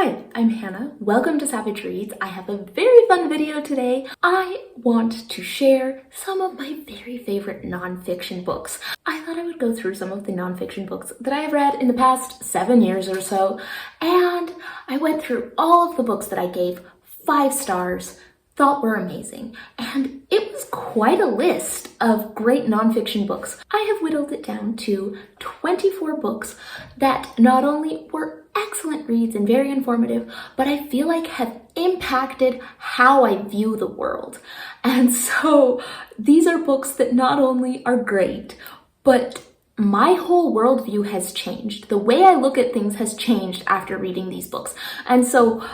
Hi, I'm Hannah. Welcome to Savage Reads. I have a very fun video today. I want to share some of my very favorite nonfiction books. I thought I would go through some of the nonfiction books that I have read in the past 7 years or so, and I went through all of the books that I gave 5 stars, thought were amazing, and it was quite a list of great nonfiction books. I have whittled it down to 24 books that not only were excellent reads and very informative, but I feel like have impacted how I view the world. And so these are books that not only are great, but my whole worldview has changed. The way I look at things has changed after reading these books. And so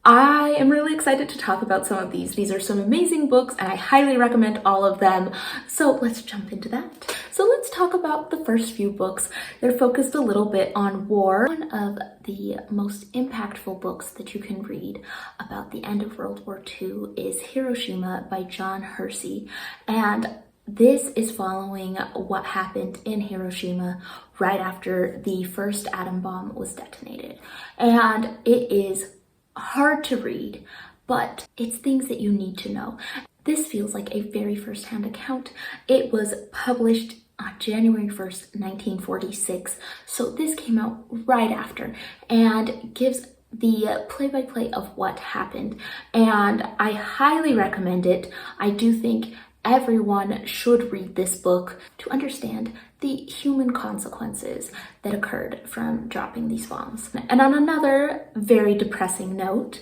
I am really excited to talk about some of these. These are some amazing books and I highly recommend all of them. So let's jump into that. So let's talk about the first few books. They're focused a little bit on war. One of the most impactful books that you can read about the end of World War II is Hiroshima by John Hersey. And this is following what happened in Hiroshima right after the first atom bomb was detonated. And it is hard to read, but it's things that you need to know. This feels like a very first-hand account. It was published on January 1st, 1946, so this came out right after and gives the play-by-play of what happened, and I highly recommend it. I do think everyone should read this book to understand the human consequences that occurred from dropping these bombs. And on another very depressing note,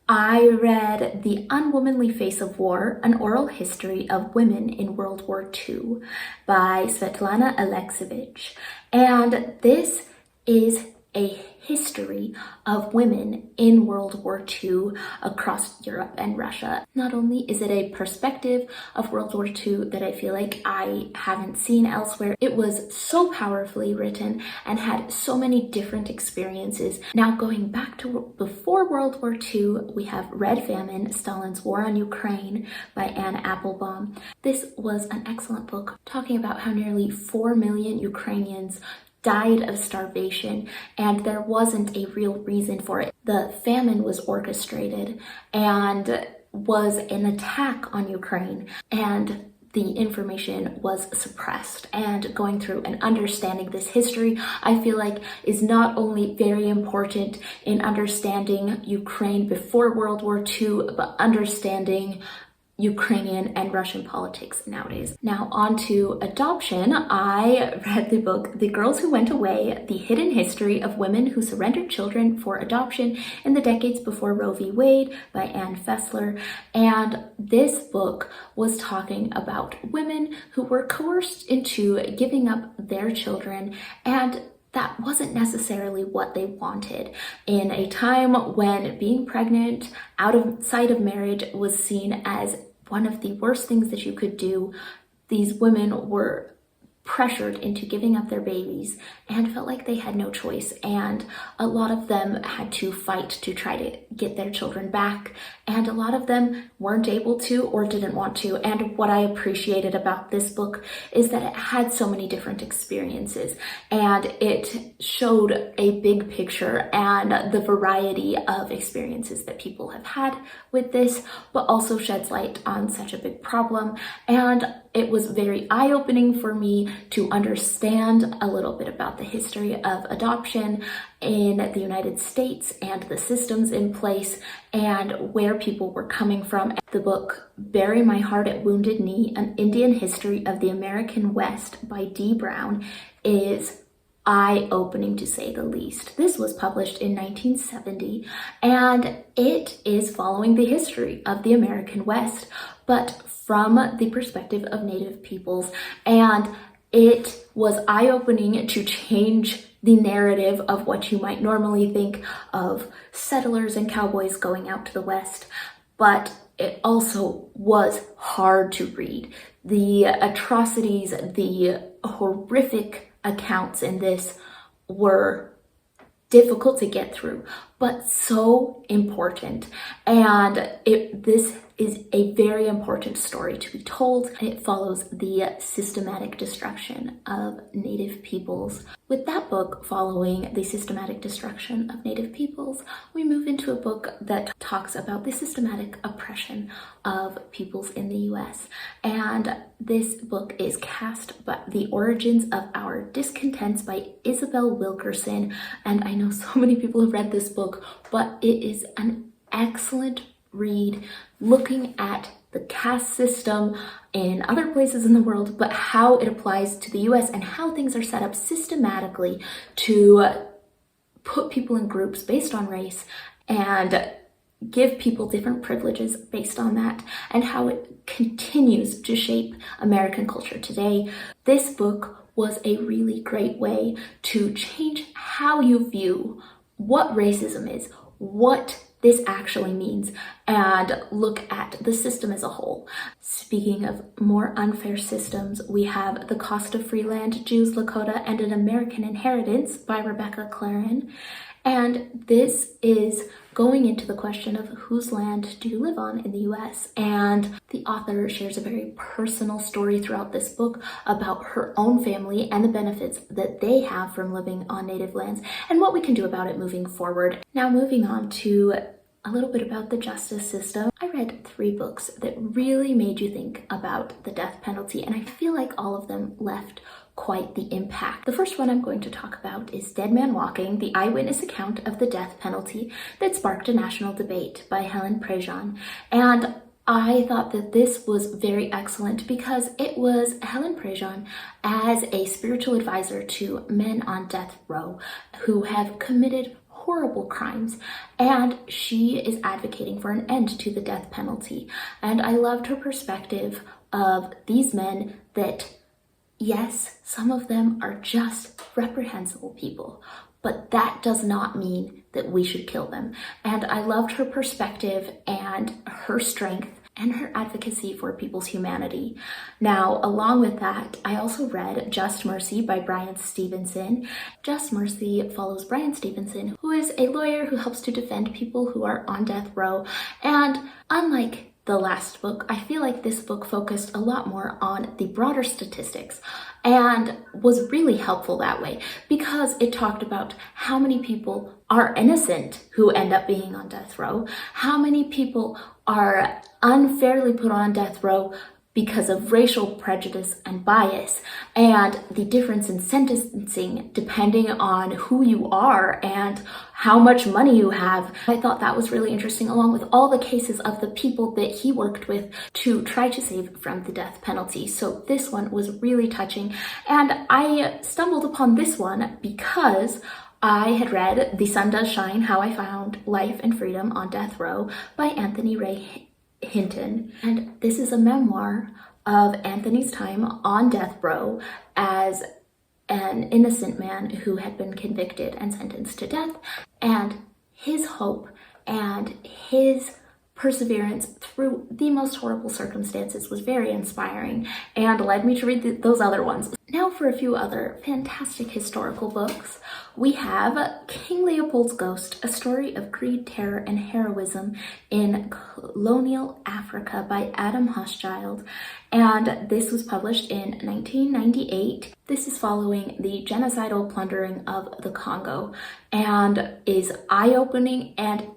I read The Unwomanly Face of War, An Oral History of Women in World War II by Svetlana Alexievich. And this is a history of women in World War II across Europe and Russia. Not only is it a perspective of World War II that I feel like I haven't seen elsewhere, it was so powerfully written and had so many different experiences. Now going back to before World War II, we have Red Famine, Stalin's War on Ukraine by Anne Applebaum. This was an excellent book talking about how nearly 4 million Ukrainians died of starvation, and there wasn't a real reason for it. The famine was orchestrated and was an attack on Ukraine, and the information was suppressed. And going through and understanding this history, I feel like is not only very important in understanding Ukraine before World War II, but understanding Ukrainian and Russian politics nowadays. Now on to adoption. I read the book The Girls Who Went Away, The Hidden History of Women Who Surrendered Children for Adoption in the Decades Before Roe v. Wade by Anne Fessler. And this book was talking about women who were coerced into giving up their children, and that wasn't necessarily what they wanted. In a time when being pregnant outside of marriage was seen as one of the worst things that you could do, these women were pressured into giving up their babies and felt like they had no choice, and a lot of them had to fight to try to get their children back, and a lot of them weren't able to or didn't want to. And what I appreciated about this book is that it had so many different experiences, and it showed a big picture and the variety of experiences that people have had with this, but also sheds light on such a big problem. And it was very eye-opening for me to understand a little bit about the history of adoption in the United States and the systems in place and where people were coming from. The book Bury My Heart at Wounded Knee, An Indian History of the American West by D. Brown is eye-opening to say the least. This was published in 1970 and it is following the history of the American West, but from the perspective of Native peoples, and it was eye-opening to change the narrative of what you might normally think of settlers and cowboys going out to the West, but it also was hard to read. The atrocities, the horrific accounts in this were difficult to get through, but so important. And this is a very important story to be told. It follows the systematic destruction of Native peoples. With that book following the systematic destruction of Native peoples, we move into a book that talks about the systematic oppression of peoples in the US. And this book is Caste, but The Origins of Our Discontents by Isabel Wilkerson. And I know so many people have read this book, but it is an excellent read looking at the caste system in other places in the world, but how it applies to the US and how things are set up systematically to put people in groups based on race and give people different privileges based on that, and how it continues to shape American culture today. This book was a really great way to change how you view what racism is, what this actually means, and look at the system as a whole. Speaking of more unfair systems, we have The Cost of Free Land, Jews, Lakota, and an American Inheritance by Rebecca Clarren. And this is going into the question of whose land do you live on in the US? And the author shares a very personal story throughout this book about her own family and the benefits that they have from living on Native lands and what we can do about it moving forward. Now, moving on to a little bit about the justice system. I read 3 books that really made you think about the death penalty, and I feel like all of them left quite the impact. The first one I'm going to talk about is Dead Man Walking, the eyewitness account of the death penalty that sparked a national debate by Helen Prejean. And I thought that this was very excellent because it was Helen Prejean as a spiritual advisor to men on death row who have committed horrible crimes, and she is advocating for an end to the death penalty. And I loved her perspective of these men that, yes, some of them are just reprehensible people, but that does not mean that we should kill them. And I loved her perspective and her strength and her advocacy for people's humanity. Now, along with that, I also read Just Mercy by Bryan Stevenson. Just Mercy follows Bryan Stevenson, who is a lawyer who helps to defend people who are on death row. And unlike the last book, I feel like this book focused a lot more on the broader statistics and was really helpful that way because it talked about how many people are innocent who end up being on death row, how many people are unfairly put on death row because of racial prejudice and bias, and the difference in sentencing depending on who you are and how much money you have. I thought that was really interesting, along with all the cases of the people that he worked with to try to save from the death penalty. So this one was really touching, and I stumbled upon this one because I had read The Sun Does Shine, How I Found Life and Freedom on Death Row by Anthony Ray Hinton. And this is a memoir of Anthony's time on death row as an innocent man who had been convicted and sentenced to death, and his hope and his perseverance through the most horrible circumstances was very inspiring and led me to read those other ones. Now for a few other fantastic historical books. We have King Leopold's Ghost, A Story of Greed, Terror, and Heroism in Colonial Africa by Adam Hochschild, and this was published in 1998. This is following the genocidal plundering of the Congo and is eye-opening and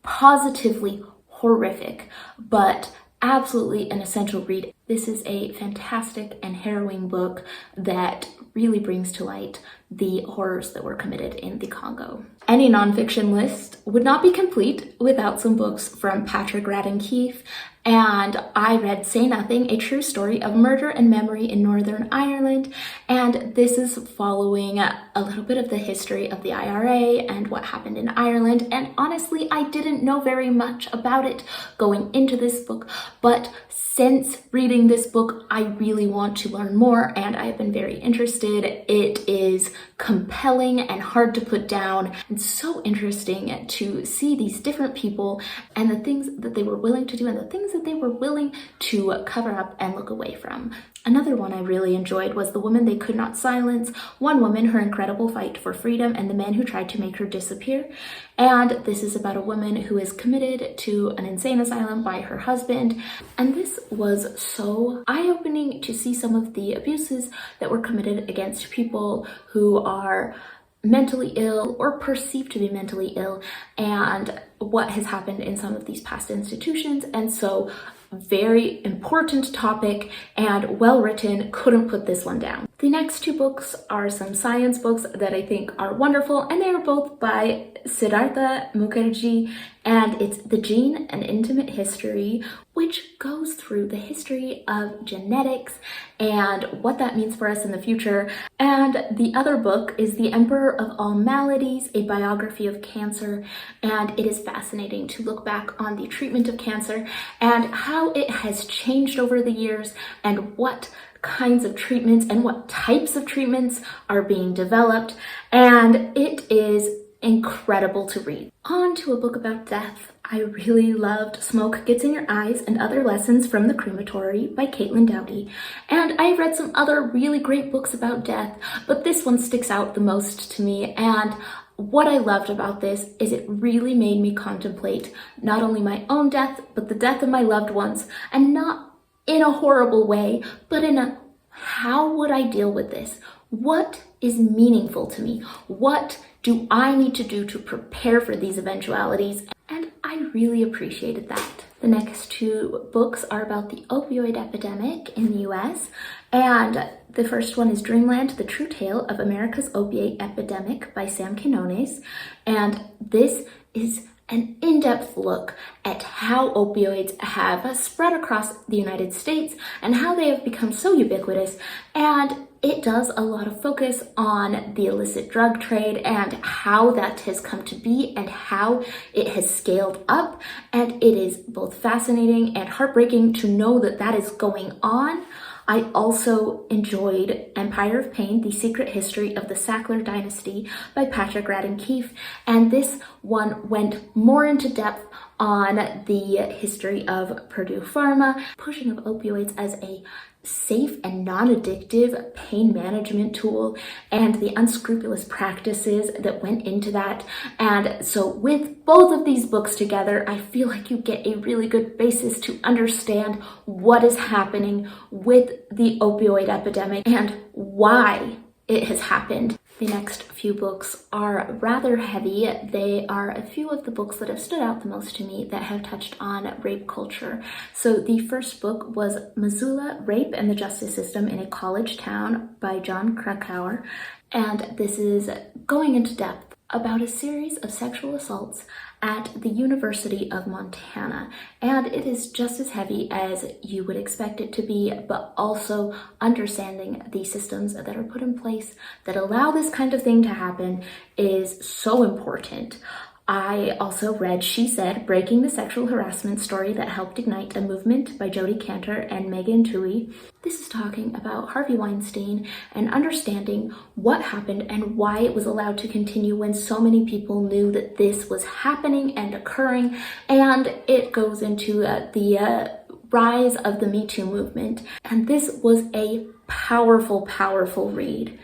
positively horrific, but absolutely an essential read. This is a fantastic and harrowing book that really brings to light the horrors that were committed in the Congo. Any nonfiction list would not be complete without some books from Patrick Radden Keefe, and I read Say Nothing, A True Story of Murder and Memory in Northern Ireland, and this is following a little bit of the history of the IRA and what happened in Ireland, and honestly, I didn't know very much about it going into this book, but since reading this book, I really want to learn more, and I have been very interested. It is compelling and hard to put down, and so interesting to see these different people and the things that they were willing to do and the things that they were willing to cover up and look away from. Another one I really enjoyed was The Woman They Could Not Silence, One Woman, Her Incredible Fight for Freedom, and the Men Who Tried to Make Her Disappear. And this is about a woman who is committed to an insane asylum by her husband. And this was so eye-opening to see some of the abuses that were committed against people who are mentally ill or perceived to be mentally ill, and what has happened in some of these past institutions. And so very important topic and well written, couldn't put this one down. The next two books are some science books that I think are wonderful, and they are both by Siddhartha Mukherjee, and it's The Gene, An Intimate History, which goes through the history of genetics and what that means for us in the future. And the other book is The Emperor of All Maladies, a biography of cancer, and it is fascinating to look back on the treatment of cancer and how it has changed over the years, and what kinds of treatments and what types of treatments are being developed, and it is incredible to read. On to a book about death. I really loved Smoke Gets in Your Eyes and Other Lessons from the Crematory by Doughty. And I've read some other really great books about death, but this one sticks out the most to me. And what I loved about this is it really made me contemplate not only my own death, but the death of my loved ones, and not in a horrible way, but in a, how would I deal with this? What is meaningful to me? What do I need to do to prepare for these eventualities? And I really appreciated that. The next two books are about the opioid epidemic in the US, and the first one is Dreamland, The True Tale of America's Opiate Epidemic by Sam Quinones, and this is an in-depth look at how opioids have spread across the United States and how they have become so ubiquitous. And it does a lot of focus on the illicit drug trade and how that has come to be and how it has scaled up. And it is both fascinating and heartbreaking to know that that is going on. I also enjoyed Empire of Pain, The Secret History of the Sackler Dynasty by Radden Keefe, and this one went more into depth on the history of Purdue Pharma, pushing of opioids as a safe and non-addictive pain management tool, and the unscrupulous practices that went into that. And so with both of these books together, I feel like you get a really good basis to understand what is happening with the opioid epidemic and why it has happened. The next few books are rather heavy. They are a few of the books that have stood out the most to me that have touched on rape culture. So the first book was Missoula, Rape and the Justice System in a College Town by Jon Krakauer. And this is going into depth about a series of sexual assaults at the University of Montana. And it is just as heavy as you would expect it to be, but also understanding the systems that are put in place that allow this kind of thing to happen is so important. I also read She Said, Breaking the Sexual Harassment Story That Helped Ignite a Movement by Jodi, Cantor, and Twohey. This is talking about Harvey Weinstein and understanding what happened and why it was allowed to continue when so many people knew that this was happening and occurring. And it goes into the rise of the Me Too movement. And this was a powerful, powerful read.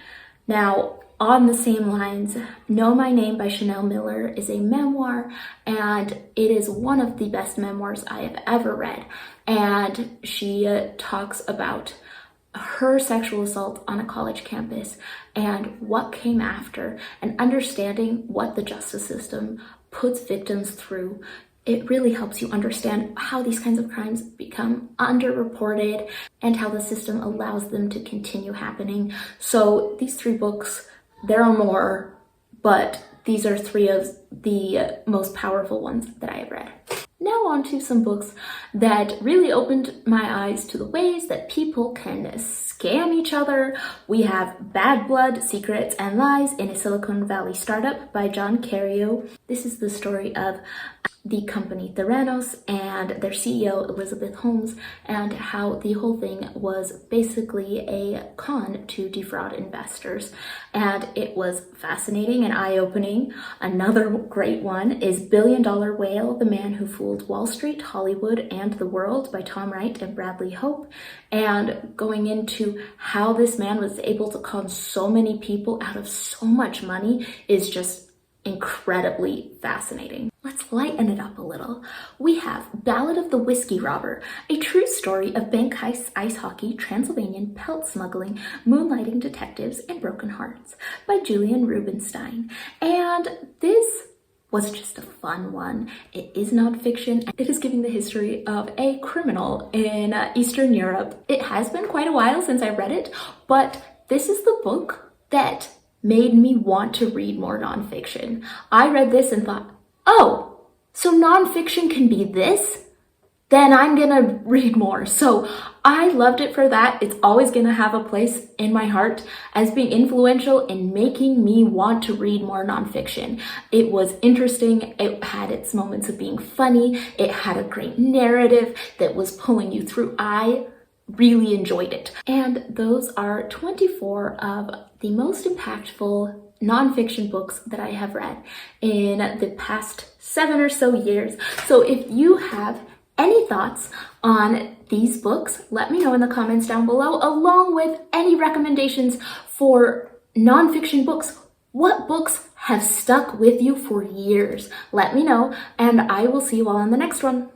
Now, on the same lines, Know My Name by Chanel Miller is a memoir, and it is one of the best memoirs I have ever read. And she talks about her sexual assault on a college campus and what came after, and understanding what the justice system puts victims through. It really helps you understand how these kinds of crimes become underreported and how the system allows them to continue happening. So these three books, there are more, but these are three of the most powerful ones that I have read. Now on to some books that really opened my eyes to the ways that people can scam each other. We have Bad Blood, Secrets and Lies in a Silicon Valley Startup by Jon Krakauer. This is the story of the company Theranos and their CEO Elizabeth Holmes, and how the whole thing was basically a con to defraud investors. And it was fascinating and eye-opening. Another great one is Billion Dollar Whale, The Man Who Fooled Wall Street, Hollywood, and the World by Tom Wright and Bradley Hope, and going into how this man was able to con so many people out of so much money is just incredibly fascinating. Let's lighten it up a little. We have Ballad of the Whiskey Robber, a true story of bank heists, ice hockey, Transylvanian pelt smuggling, moonlighting detectives, and broken hearts by Julian Rubinstein. And this was just a fun one. It is nonfiction. It is giving the history of a criminal in Eastern Europe. It has been quite a while since I read it, but this is the book that made me want to read more nonfiction. I read this and thought, oh, so nonfiction can be this? Then I'm gonna read more. So I loved it for that. It's always gonna have a place in my heart as being influential in making me want to read more nonfiction. It was interesting. It had its moments of being funny. It had a great narrative that was pulling you through. I really enjoyed it. And those are 24 of the most impactful nonfiction books that I have read in the past 7 or so years. So if you have any thoughts on these books, let me know in the comments down below, along with any recommendations for nonfiction books. What books have stuck with you for years? Let me know, and I will see you all on the next one.